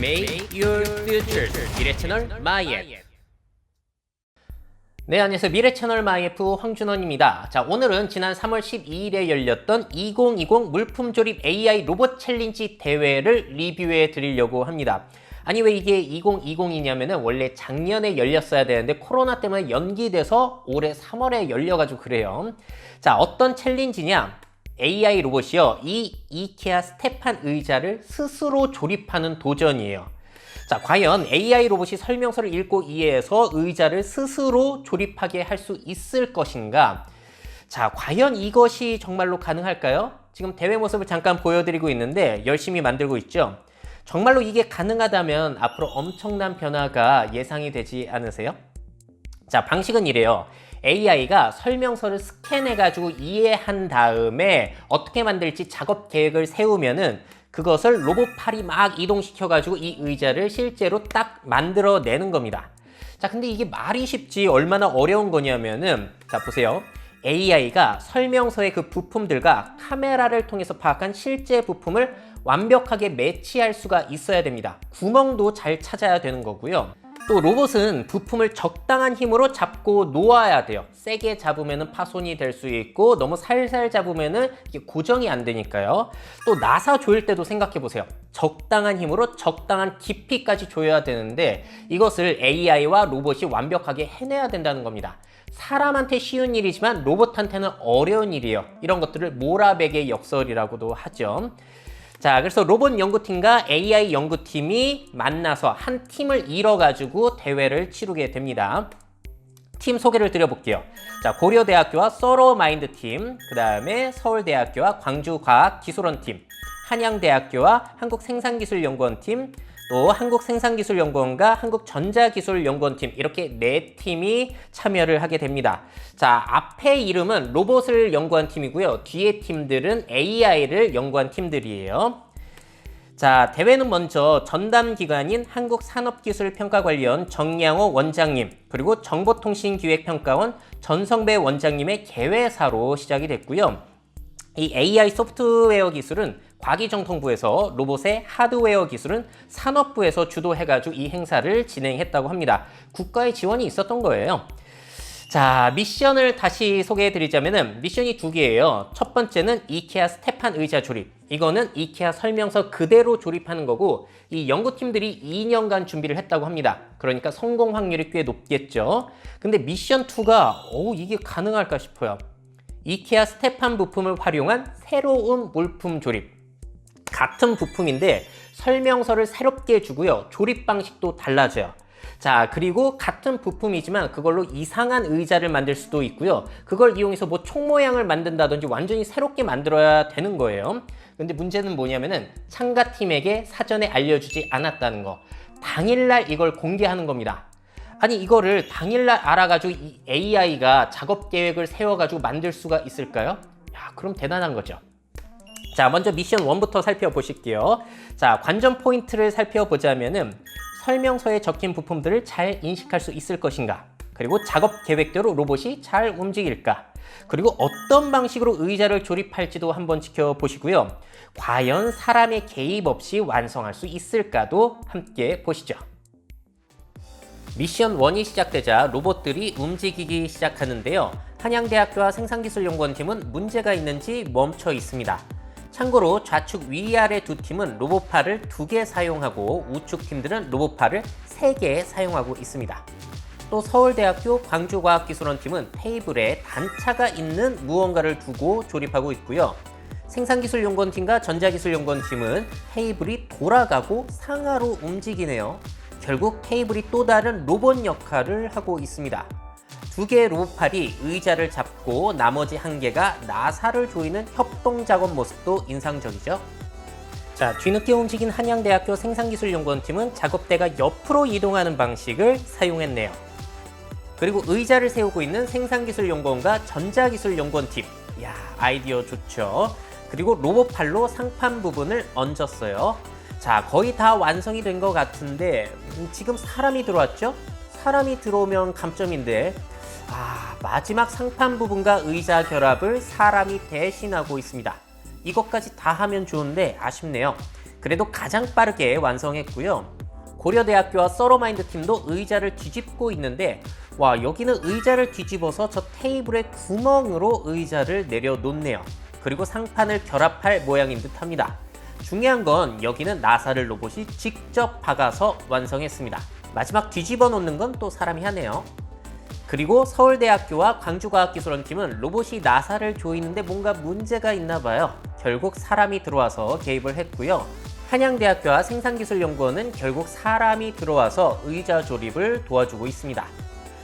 Make your future. 미래 채널 마이앱. 네, 안녕하세요. 미래 채널 마이앱 황준원입니다. 자, 오늘은 지난 3월 12일에 열렸던 2020 물품 조립 AI 로봇 챌린지 대회를 리뷰해 드리려고 합니다. 아니, 왜 이게 2020이냐면은 원래 작년에 열렸어야 되는데 코로나 때문에 연기돼서 올해 3월에 열려가지고 그래요. 자, 어떤 챌린지냐? AI 로봇이요, 이 이케아 스테판 의자를 스스로 조립하는 도전이에요. 자, 과연 AI 로봇이 설명서를 읽고 이해해서 의자를 스스로 조립하게 할 수 있을 것인가? 자, 과연 이것이 정말로 가능할까요? 지금 대회 모습을 잠깐 보여드리고 있는데 열심히 만들고 있죠? 정말로 이게 가능하다면 앞으로 엄청난 변화가 예상이 되지 않으세요? 자, 방식은 이래요. AI가 설명서를 스캔해가지고 이해한 다음에 어떻게 만들지 작업 계획을 세우면은 그것을 로봇팔이 막 이동시켜가지고 이 의자를 실제로 딱 만들어내는 겁니다. 자, 근데 이게 말이 쉽지 얼마나 어려운 거냐면은, 자, 보세요. AI가 설명서의 그 부품들과 카메라를 통해서 파악한 실제 부품을 완벽하게 매치할 수가 있어야 됩니다. 구멍도 잘 찾아야 되는 거고요. 또 로봇은 부품을 적당한 힘으로 잡고 놓아야 돼요. 세게 잡으면 파손이 될 수 있고 너무 살살 잡으면 이게 고정이 안 되니까요. 또 나사 조일 때도 생각해 보세요. 적당한 힘으로 적당한 깊이까지 조여야 되는데 이것을 AI와 로봇이 완벽하게 해내야 된다는 겁니다. 사람한테 쉬운 일이지만 로봇한테는 어려운 일이에요. 이런 것들을 모라백의 역설이라고도 하죠. 자, 그래서 로봇 연구팀과 AI 연구팀이 만나서 한 팀을 이뤄가지고 대회를 치르게 됩니다. 팀 소개를 드려볼게요. 자, 고려대학교와 서로마인드 팀, 그 다음에 서울대학교와 광주과학기술원 팀, 한양대학교와 한국생산기술연구원 팀, 또 한국생산기술연구원과 한국전자기술연구원 팀, 이렇게 4팀이 참여를 하게 됩니다. 자, 앞에 이름은 로봇을 연구한 팀이고요. 뒤에 팀들은 AI를 연구한 팀들이에요. 자, 대회는 먼저 전담기관인 한국산업기술평가관리원 정양호 원장님, 그리고 정보통신기획평가원 전성배 원장님의 개회사로 시작이 됐고요. 이 AI 소프트웨어 기술은 과기정통부에서, 로봇의 하드웨어 기술은 산업부에서 주도해가지고 이 행사를 진행했다고 합니다. 국가의 지원이 있었던 거예요. 자, 미션을 다시 소개해드리자면은 미션이 2개예요. 첫 번째는 이케아 스테판 의자 조립. 이거는 이케아 설명서 그대로 조립하는 거고 이 연구팀들이 2년간 준비를 했다고 합니다. 그러니까 성공 확률이 꽤 높겠죠. 근데 미션 2가 이게 가능할까 싶어요. 이케아 스테판 부품을 활용한 새로운 물품 조립. 같은 부품인데 설명서를 새롭게 주고요. 조립 방식도 달라져요. 자, 그리고 같은 부품이지만 그걸로 이상한 의자를 만들 수도 있고요. 그걸 이용해서 뭐 총 모양을 만든다든지 완전히 새롭게 만들어야 되는 거예요. 근데 문제는 뭐냐면은 참가팀에게 사전에 알려주지 않았다는 거. 당일날 이걸 공개하는 겁니다. 아니, 이거를 당일날 알아가지고 이 AI가 작업 계획을 세워가지고 만들 수가 있을까요? 야, 그럼 대단한 거죠. 자, 먼저 미션 1부터 살펴보실게요. 자, 관전 포인트를 살펴보자면은 설명서에 적힌 부품들을 잘 인식할 수 있을 것인가? 그리고 작업 계획대로 로봇이 잘 움직일까? 그리고 어떤 방식으로 의자를 조립할지도 한번 지켜보시고요. 과연 사람의 개입 없이 완성할 수 있을까도 함께 보시죠. 미션 1이 시작되자 로봇들이 움직이기 시작하는데요. 한양대학교와 생산기술연구원팀은 문제가 있는지 멈춰 있습니다. 참고로 좌측 위아래 두 팀은 로봇팔을 2개 사용하고 우측 팀들은 로봇팔을 3개 사용하고 있습니다. 또 서울대학교 광주과학기술원 팀은 테이블에 단차가 있는 무언가를 두고 조립하고 있고요. 생산기술연구원 팀과 전자기술연구원 팀은 테이블이 돌아가고 상하로 움직이네요. 결국 테이블이 또 다른 로봇 역할을 하고 있습니다. 2개의 로봇팔이 의자를 잡고 나머지 1개가 나사를 조이는 협동작업 모습도 인상적이죠. 자, 뒤늦게 움직인 한양대학교 생산기술연구원팀은 작업대가 옆으로 이동하는 방식을 사용했네요. 그리고 의자를 세우고 있는 생산기술연구원과 전자기술연구원팀. 이야, 아이디어 좋죠. 그리고 로봇팔로 상판 부분을 얹었어요. 자, 거의 다 완성이 된 것 같은데 지금 사람이 들어왔죠? 사람이 들어오면 감점인데 마지막 상판 부분과 의자 결합을 사람이 대신하고 있습니다. 이것까지 다 하면 좋은데 아쉽네요. 그래도 가장 빠르게 완성했고요. 고려대학교와 서로마인드 팀도 의자를 뒤집고 있는데 와, 여기는 의자를 뒤집어서 저 테이블의 구멍으로 의자를 내려놓네요. 그리고 상판을 결합할 모양인 듯 합니다. 중요한 건 여기는 나사를 로봇이 직접 박아서 완성했습니다. 마지막 뒤집어 놓는 건 또 사람이 하네요. 그리고 서울대학교와 광주과학기술원팀은 로봇이 나사를 조이는데 뭔가 문제가 있나 봐요. 결국 사람이 들어와서 개입을 했고요. 한양대학교와 생산기술연구원은 결국 사람이 들어와서 의자 조립을 도와주고 있습니다.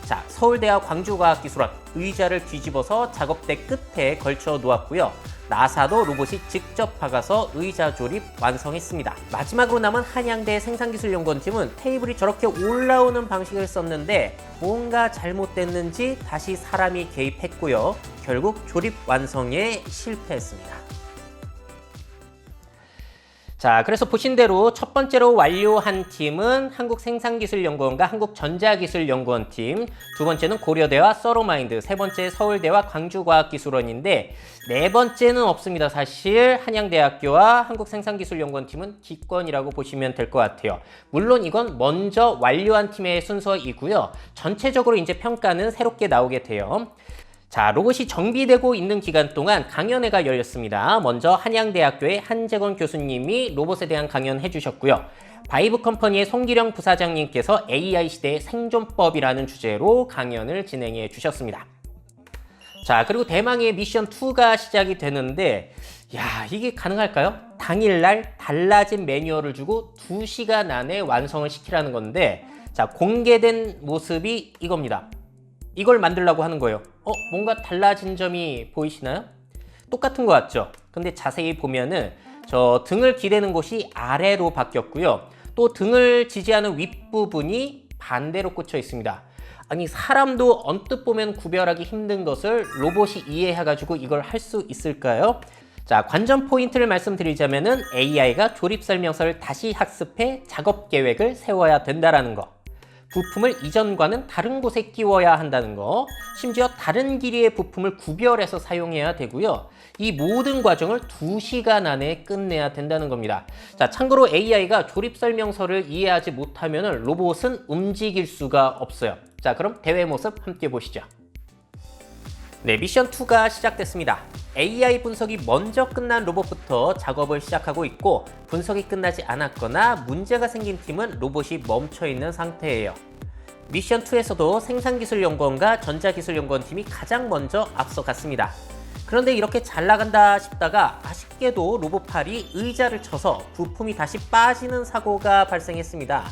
자, 서울대와 광주과학기술원 의자를 뒤집어서 작업대 끝에 걸쳐 놓았고요. 나사도 로봇이 직접 박아서 의자 조립 완성했습니다. 마지막으로 남은 한양대 생산기술연구원팀은 테이블이 저렇게 올라오는 방식을 썼는데 뭔가 잘못됐는지 다시 사람이 개입했고요. 결국 조립 완성에 실패했습니다. 자, 그래서 보신 대로 첫 번째로 완료한 팀은 한국생산기술연구원과 한국전자기술연구원 팀, 두 번째는 고려대와 서로마인드, 세 번째 서울대와 광주과학기술원인데 네 번째는 없습니다. 사실 한양대학교와 한국생산기술연구원 팀은 기권이라고 보시면 될 것 같아요. 물론 이건 먼저 완료한 팀의 순서이고요. 전체적으로 이제 평가는 새롭게 나오게 돼요. 자, 로봇이 정비되고 있는 기간 동안 강연회가 열렸습니다. 먼저 한양대학교의 한재건 교수님이 로봇에 대한 강연 해주셨고요. 바이브 컴퍼니의 송기령 부사장님께서 AI 시대의 생존법이라는 주제로 강연을 진행해 주셨습니다. 자, 그리고 대망의 미션 2가 시작이 되는데 야, 이게 가능할까요? 당일날 달라진 매뉴얼을 주고 2시간 안에 완성을 시키라는 건데 자, 공개된 모습이 이겁니다. 이걸 만들려고 하는 거예요. 뭔가 달라진 점이 보이시나요? 똑같은 것 같죠? 근데 자세히 보면은 저 등을 기대는 곳이 아래로 바뀌었고요. 또 등을 지지하는 윗부분이 반대로 꽂혀 있습니다. 아니, 사람도 언뜻 보면 구별하기 힘든 것을 로봇이 이해해가지고 이걸 할 수 있을까요? 자, 관전 포인트를 말씀드리자면은 AI가 조립 설명서를 다시 학습해 작업 계획을 세워야 된다라는 거. 부품을 이전과는 다른 곳에 끼워야 한다는 거, 심지어 다른 길이의 부품을 구별해서 사용해야 되고요. 이 모든 과정을 2시간 안에 끝내야 된다는 겁니다. 자, 참고로 AI가 조립 설명서를 이해하지 못하면 로봇은 움직일 수가 없어요. 자, 그럼 대회 모습 함께 보시죠. 네, 미션 2가 시작됐습니다. AI 분석이 먼저 끝난 로봇부터 작업을 시작하고 있고 분석이 끝나지 않았거나 문제가 생긴 팀은 로봇이 멈춰있는 상태예요. 미션 2에서도 생산기술연구원과 전자기술연구원 팀이 가장 먼저 앞서갔습니다. 그런데 이렇게 잘 나간다 싶다가 아쉽게도 로봇팔이 의자를 쳐서 부품이 다시 빠지는 사고가 발생했습니다.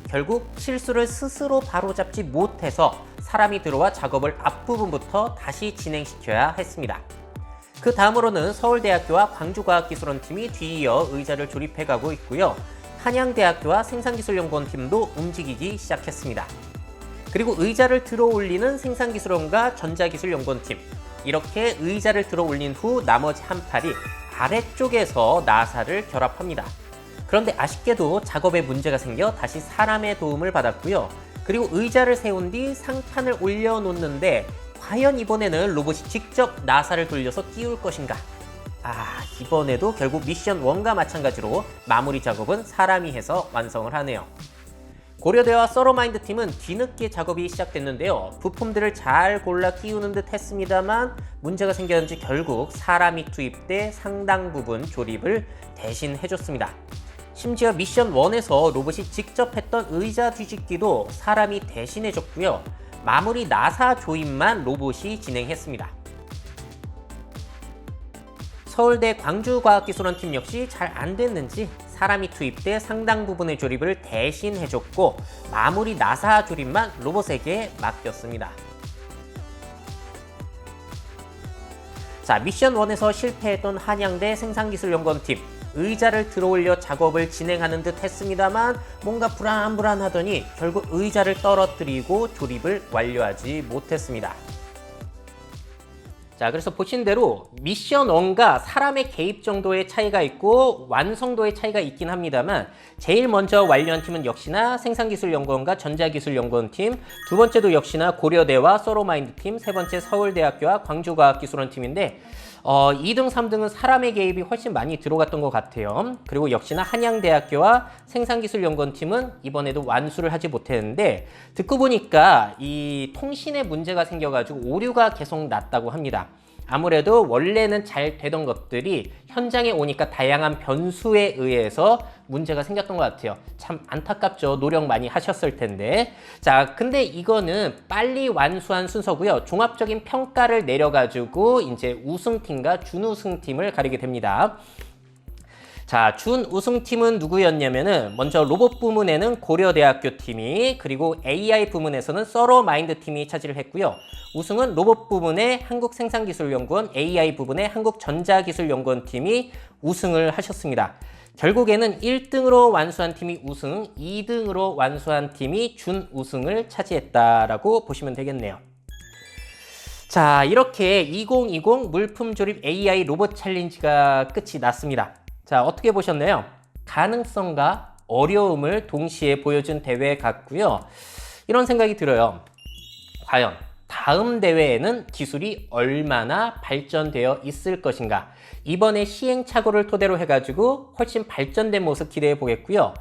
결국 실수를 스스로 바로잡지 못해서 사람이 들어와 작업을 앞부분부터 다시 진행시켜야 했습니다. 그 다음으로는 서울대학교와 광주과학기술원 팀이 뒤이어 의자를 조립해가고 있고요. 한양대학교와 생산기술연구원 팀도 움직이기 시작했습니다. 그리고 의자를 들어 올리는 생산기술원과 전자기술연구원 팀, 이렇게 의자를 들어 올린 후 나머지 한 팔이 아래쪽에서 나사를 결합합니다. 그런데 아쉽게도 작업에 문제가 생겨 다시 사람의 도움을 받았고요. 그리고 의자를 세운 뒤 상판을 올려놓는데 과연 이번에는 로봇이 직접 나사를 돌려서 띄울 것인가? 이번에도 결국 미션 1과 마찬가지로 마무리 작업은 사람이 해서 완성을 하네요. 고려대와 서로마인드 팀은 뒤늦게 작업이 시작됐는데요. 부품들을 잘 골라 끼우는 듯 했습니다만 문제가 생겼는지 결국 사람이 투입돼 상당 부분 조립을 대신 해줬습니다. 심지어 미션 1에서 로봇이 직접 했던 의자 뒤집기도 사람이 대신해줬고요. 마무리 나사 조립만 로봇이 진행했습니다. 서울대 광주과학기술원 팀 역시 잘 안됐는지 사람이 투입돼 상당 부분의 조립을 대신 해줬고 마무리 나사 조립만 로봇에게 맡겼습니다. 자, 미션 1에서 실패했던 한양대 생산기술연구원 팀, 의자를 들어올려 작업을 진행하는 듯 했습니다만 뭔가 불안하더니 결국 의자를 떨어뜨리고 조립을 완료하지 못했습니다. 자, 그래서 보신 대로 미션 1과 사람의 개입 정도의 차이가 있고 완성도의 차이가 있긴 합니다만 제일 먼저 완료한 팀은 역시나 생산기술연구원과 전자기술연구원 팀, 두 번째도 역시나 고려대와 서로마인드 팀, 세 번째 서울대학교와 광주과학기술원 팀인데 2등, 3등은 사람의 개입이 훨씬 많이 들어갔던 것 같아요. 그리고 역시나 한양대학교와 생산기술연구원팀은 이번에도 완수를 하지 못했는데 듣고 보니까 이 통신에 문제가 생겨가지고 오류가 계속 났다고 합니다. 아무래도 원래는 잘 되던 것들이 현장에 오니까 다양한 변수에 의해서 문제가 생겼던 것 같아요. 참 안타깝죠. 노력 많이 하셨을 텐데. 자, 근데 이거는 빨리 완수한 순서고요. 종합적인 평가를 내려가지고 이제 우승팀과 준우승팀을 가리게 됩니다. 자, 준우승팀은 누구였냐면은 먼저 로봇 부문에는 고려대학교 팀이, 그리고 AI 부문에서는 서로마인드 팀이 차지를 했고요. 우승은 로봇 부문의 한국생산기술연구원, AI 부문의 한국전자기술연구원 팀이 우승을 하셨습니다. 결국에는 1등으로 완수한 팀이 우승, 2등으로 완수한 팀이 준우승을 차지했다라고 보시면 되겠네요. 자, 이렇게 2020 물품조립 AI 로봇 챌린지가 끝이 났습니다. 자, 어떻게 보셨나요? 가능성과 어려움을 동시에 보여준 대회 같고요. 이런 생각이 들어요. 과연 다음 대회에는 기술이 얼마나 발전되어 있을 것인가? 이번에 시행착오를 토대로 해가지고 훨씬 발전된 모습 기대해 보겠고요.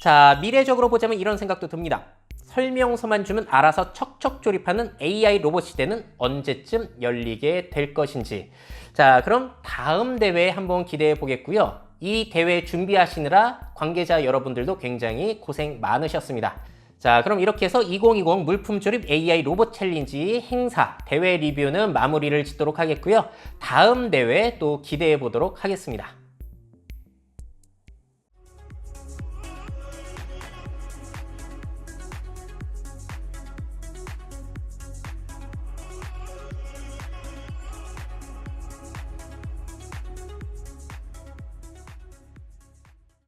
자, 미래적으로 보자면 이런 생각도 듭니다. 설명서만 주면 알아서 척척 조립하는 AI 로봇 시대는 언제쯤 열리게 될 것인지. 자, 그럼 다음 대회에 한번 기대해 보겠고요. 이 대회 준비하시느라 관계자 여러분들도 굉장히 고생 많으셨습니다. 자, 그럼 이렇게 해서 2020 물품조립 AI 로봇 챌린지 행사 대회 리뷰는 마무리를 짓도록 하겠고요. 다음 대회 또 기대해 보도록 하겠습니다.